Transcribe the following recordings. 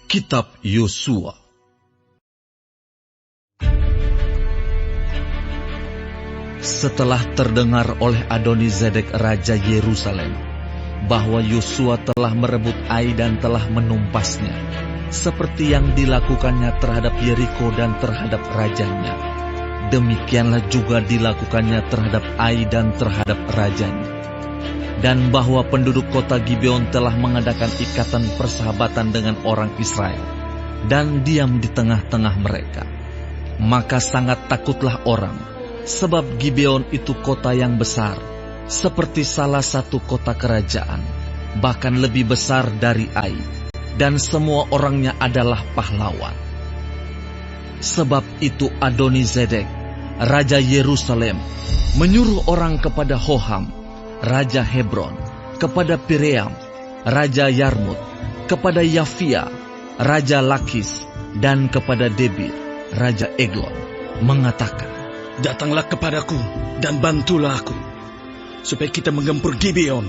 Kitab Yosua. Setelah terdengar oleh Adoni-Zedek Raja Yerusalem bahwa Yosua telah merebut Ai dan telah menumpasnya, seperti yang dilakukannya terhadap Yeriko dan terhadap rajanya, demikianlah juga dilakukannya terhadap Ai dan terhadap rajanya. Dan bahwa penduduk kota Gibeon telah mengadakan ikatan persahabatan dengan orang Israel dan diam di tengah-tengah mereka. Maka sangat takutlah orang, sebab Gibeon itu kota yang besar, seperti salah satu kota kerajaan, bahkan lebih besar dari Ai, dan semua orangnya adalah pahlawan. Sebab itu Adoni-Zedek, Raja Yerusalem, menyuruh orang kepada Hoham, Raja Hebron, kepada Piream, Raja Yarmut, kepada Yafia, Raja Lakis, dan kepada Debir, Raja Eglon, mengatakan, "Datanglah kepadaku dan bantulah aku, supaya kita menggempur Gibeon,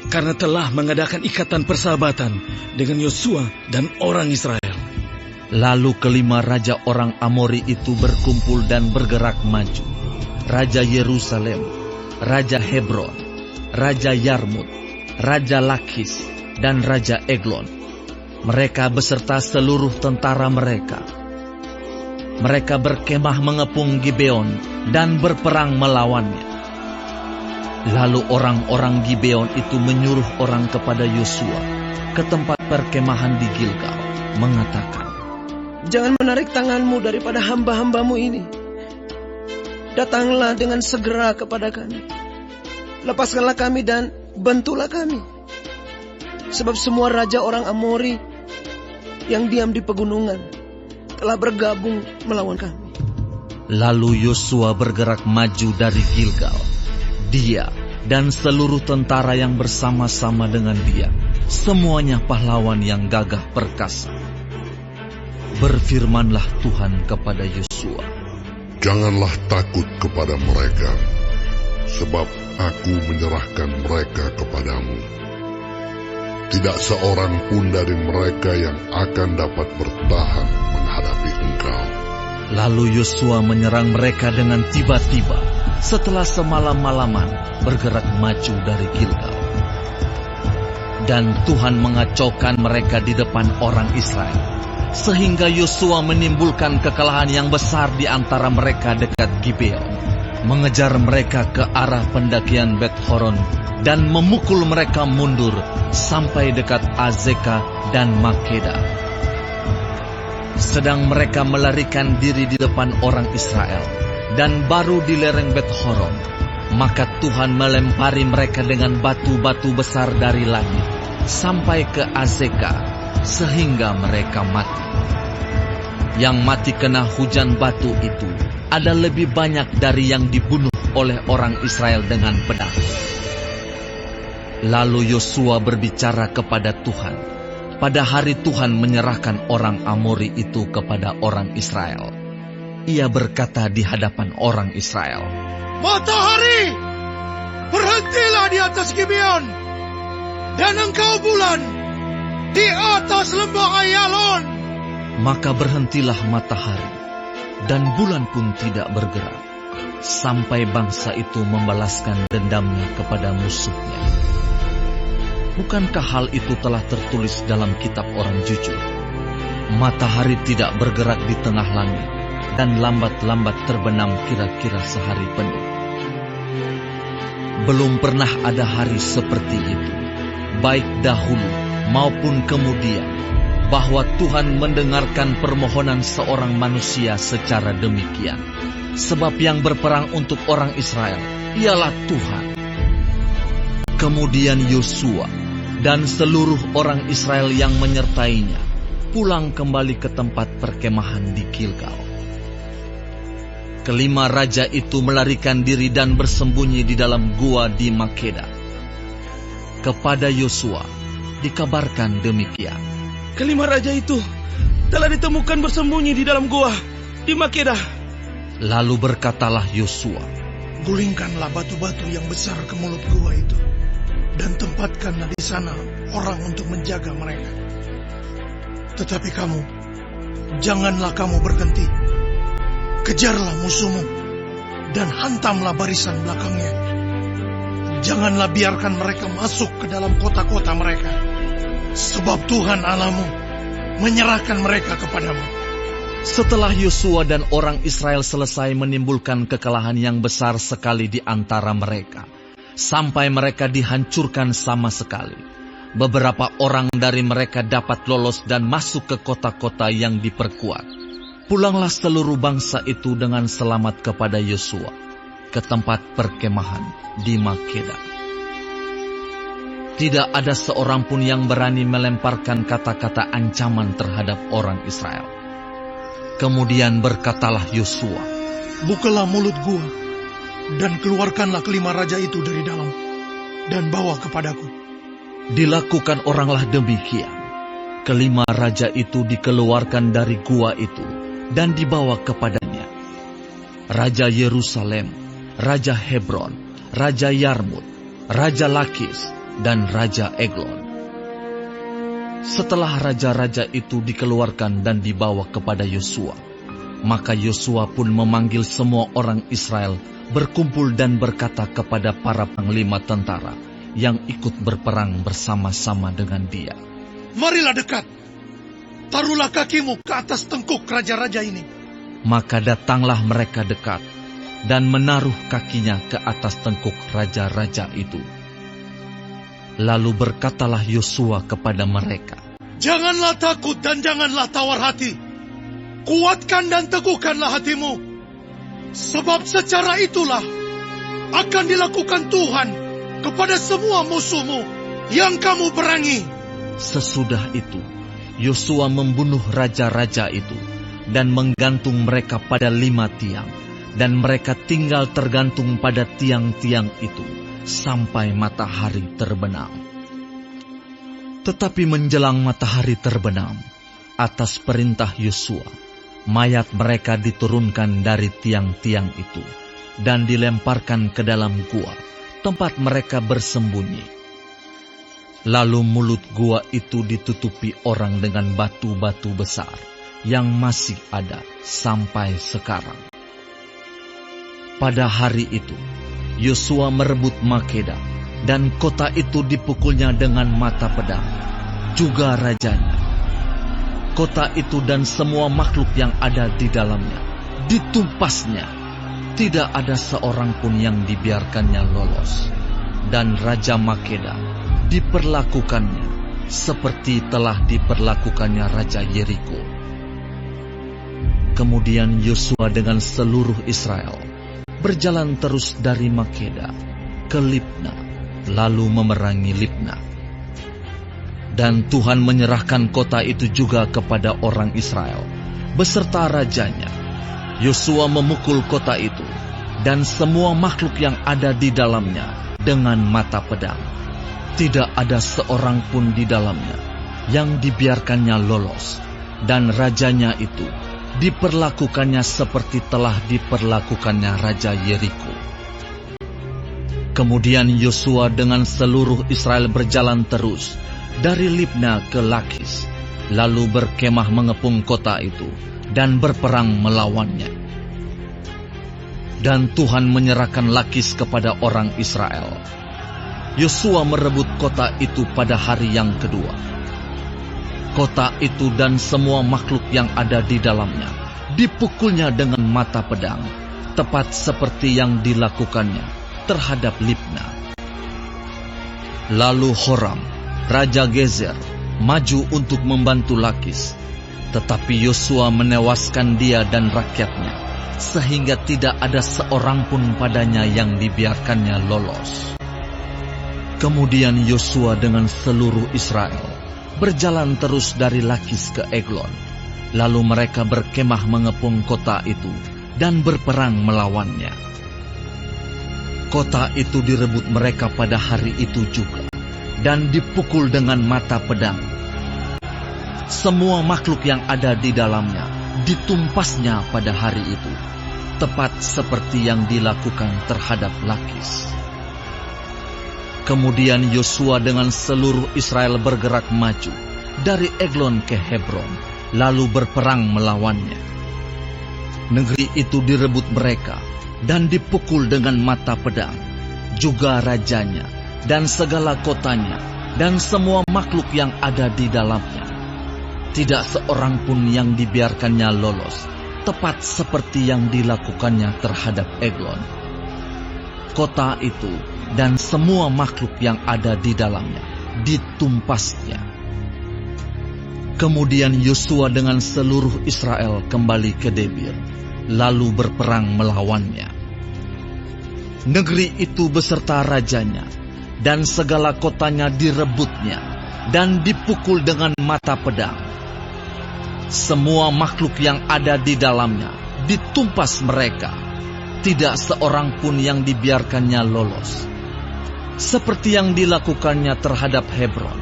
karena telah mengadakan ikatan persahabatan dengan Yosua dan orang Israel." Lalu kelima raja orang Amori itu berkumpul dan bergerak maju. Raja Yerusalem, Raja Hebron, Raja Yarmut, Raja Lakis, dan Raja Eglon. Mereka beserta seluruh tentara mereka. Mereka berkemah mengepung Gibeon dan berperang melawannya. Lalu orang-orang Gibeon itu menyuruh orang kepada Yosua ke tempat perkemahan di Gilgal, mengatakan, "Jangan menarik tanganmu daripada hamba-hambamu ini. Datanglah dengan segera kepada kami. Lepaskanlah kami dan bantulah kami. Sebab semua raja orang Amori yang diam di pegunungan telah bergabung melawan kami." Lalu Yosua bergerak maju dari Gilgal. Dia dan seluruh tentara yang bersama-sama dengan dia, semuanya pahlawan yang gagah perkasa. Berfirmanlah Tuhan kepada Yosua, "Janganlah takut kepada mereka, sebab aku menyerahkan mereka kepadamu. Tidak seorang pun dari mereka yang akan dapat bertahan menghadapi engkau." Lalu Yosua menyerang mereka dengan tiba-tiba, setelah semalam-malaman bergerak maju dari Gilgal. Dan Tuhan mengacaukan mereka di depan orang Israel, sehingga Yosua menimbulkan kekalahan yang besar di antara mereka dekat Gibeon, mengejar mereka ke arah pendakian Bet Horon dan memukul mereka mundur sampai dekat Azeka dan Makeda. Sedang mereka melarikan diri di depan orang Israel dan baru di lereng Bet Horon, maka Tuhan melempari mereka dengan batu-batu besar dari langit sampai ke Azeka, sehingga mereka mati. Yang mati kena hujan batu itu ada lebih banyak dari yang dibunuh oleh orang Israel dengan pedang. Lalu Yosua berbicara kepada Tuhan pada hari Tuhan menyerahkan orang Amori itu kepada orang Israel. Ia berkata di hadapan orang Israel, "Matahari, berhentilah di atas Gibeon, dan engkau bulan di atas lembah Ayalon." Maka berhentilah matahari, dan bulan pun tidak bergerak, sampai bangsa itu membalaskan dendamnya kepada musuhnya. Bukankah hal itu telah tertulis dalam kitab orang jujur? Matahari tidak bergerak di tengah langit, dan lambat-lambat terbenam kira-kira sehari penuh. Belum pernah ada hari seperti itu, baik dahulu maupun kemudian, bahwa Tuhan mendengarkan permohonan seorang manusia secara demikian. Sebab yang berperang untuk orang Israel ialah Tuhan. Kemudian Yosua dan seluruh orang Israel yang menyertainya pulang kembali ke tempat perkemahan di Gilgal. Kelima raja itu melarikan diri dan bersembunyi di dalam gua di Makeda. Kepada Yosua dikabarkan demikian, "Kelima raja itu telah ditemukan bersembunyi di dalam gua di Makeda." Lalu berkatalah Yosua, "Gulingkanlah batu-batu yang besar ke mulut gua itu, dan tempatkanlah di sana orang untuk menjaga mereka. Tetapi kamu, janganlah kamu berhenti. Kejarlah musuhmu dan hantamlah barisan belakangnya. Janganlah biarkan mereka masuk ke dalam kota-kota mereka, sebab Tuhan Allahmu menyerahkan mereka kepadamu. Setelah Yosua dan orang Israel selesai menimbulkan kekalahan yang besar sekali di antara mereka, sampai mereka dihancurkan sama sekali, beberapa orang dari mereka dapat lolos dan masuk ke kota-kota yang diperkuat. Pulanglah seluruh bangsa itu dengan selamat kepada Yosua, ke tempat perkemahan di Makeda. Tidak ada seorang pun yang berani melemparkan kata-kata ancaman terhadap orang Israel. Kemudian berkatalah Yosua, Bukalah mulut gua, dan keluarkanlah kelima raja itu dari dalam, dan bawa kepadaku. dilakukan oranglah demikian. Kelima raja itu dikeluarkan dari gua itu dan dibawa kepadanya. Raja Yerusalem, Raja Hebron, Raja Yarmut, Raja Lakis, dan Raja Eglon. Setelah raja-raja itu dikeluarkan dan dibawa kepada Yosua, maka Yosua pun memanggil semua orang Israel berkumpul dan berkata kepada para panglima tentara yang ikut berperang bersama-sama dengan dia, Marilah dekat, taruhlah kakimu ke atas tengkuk raja-raja ini. Maka datanglah mereka dekat dan menaruh kakinya ke atas tengkuk raja-raja itu. Lalu berkatalah Yosua kepada mereka, Janganlah takut dan janganlah tawar hati. Kuatkan dan teguhkanlah hatimu. Sebab secara itulah akan dilakukan Tuhan kepada semua musuhmu yang kamu perangi. Sesudah itu, Yosua membunuh raja-raja itu dan menggantung mereka pada 5 tiang, dan mereka tinggal tergantung pada tiang-tiang itu sampai matahari terbenam. Tetapi menjelang matahari terbenam, atas perintah Yosua, mayat mereka diturunkan dari tiang-tiang itu dan dilemparkan ke dalam gua, tempat mereka bersembunyi. Lalu mulut gua itu ditutupi orang dengan batu-batu besar yang masih ada sampai sekarang. Pada hari itu, Yosua merebut Makeda, dan kota itu dipukulnya dengan mata pedang, juga rajanya. Kota itu dan semua makhluk yang ada di dalamnya ditumpasnya. Tidak ada seorang pun yang dibiarkannya lolos. Dan Raja Makeda diperlakukannya seperti telah diperlakukannya Raja Yeriko. Kemudian Yosua dengan seluruh Israel berjalan terus dari Makeda ke Libna, lalu memerangi Libna. Dan Tuhan menyerahkan kota itu juga kepada orang Israel beserta rajanya. Yosua memukul kota itu dan semua makhluk yang ada di dalamnya dengan mata pedang. Tidak ada seorang pun di dalamnya yang dibiarkannya lolos, dan rajanya itu diperlakukannya seperti telah diperlakukannya Raja Yeriko. Kemudian Yosua dengan seluruh Israel berjalan terus dari Libna ke Lakis, lalu berkemah mengepung kota itu dan berperang melawannya. Dan Tuhan menyerahkan Lakis kepada orang Israel. Yosua merebut kota itu pada hari yang kedua. Kota itu dan semua makhluk yang ada di dalamnya dipukulnya dengan mata pedang, tepat seperti yang dilakukannya terhadap Libna. Lalu Horam, Raja Gezer, maju untuk membantu Lakis, tetapi Yosua menewaskan dia dan rakyatnya, sehingga tidak ada seorang pun padanya yang dibiarkannya lolos. Kemudian Yosua dengan seluruh Israel berjalan terus dari Lakis ke Eglon, lalu mereka berkemah mengepung kota itu dan berperang melawannya. Kota itu direbut mereka pada hari itu juga, dan dipukul dengan mata pedang. Semua makhluk yang ada di dalamnya ditumpasnya pada hari itu, tepat seperti yang dilakukan terhadap Lakis. Kemudian Yosua dengan seluruh Israel bergerak maju dari Eglon ke Hebron, lalu berperang melawannya. Negeri itu direbut mereka dan dipukul dengan mata pedang, juga rajanya dan segala kotanya dan semua makhluk yang ada di dalamnya. Tidak seorang pun yang dibiarkannya lolos, tepat seperti yang dilakukannya terhadap Eglon. Kota itu dan semua makhluk yang ada di dalamnya ditumpasnya. Kemudian Yosua dengan seluruh Israel kembali ke Debir, lalu berperang melawannya. Negeri itu beserta rajanya dan segala kotanya direbutnya dan dipukul dengan mata pedang. Semua makhluk yang ada di dalamnya ditumpas mereka. Tidak seorang pun yang dibiarkannya lolos. Seperti yang dilakukannya terhadap Hebron,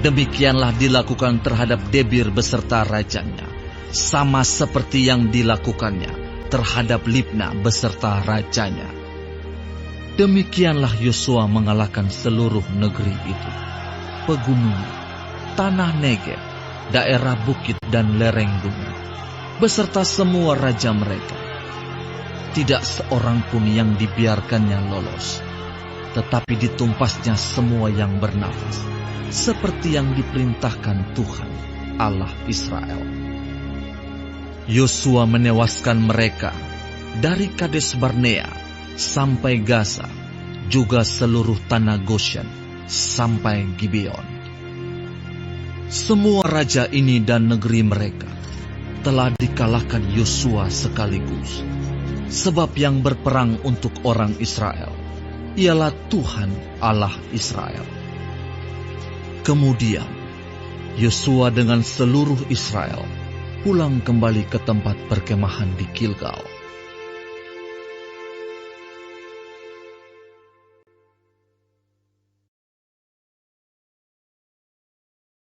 demikianlah dilakukan terhadap Debir beserta rajanya, sama seperti yang dilakukannya terhadap Libna beserta rajanya. Demikianlah Yosua mengalahkan seluruh negeri itu, pegunungan, tanah Negeb, daerah bukit dan lereng gunung, beserta semua raja mereka. Tidak seorang pun yang dibiarkannya lolos, tetapi ditumpasnya semua yang bernafas, seperti yang diperintahkan Tuhan, Allah Israel. Yosua menewaskan mereka dari Kades Barnea sampai Gaza, juga seluruh tanah Goshen sampai Gibeon. Semua raja ini dan negeri mereka telah dikalahkan Yosua sekaligus, sebab yang berperang untuk orang Israel ialah Tuhan Allah Israel. Kemudian Yosua dengan seluruh Israel pulang kembali ke tempat perkemahan di Gilgal.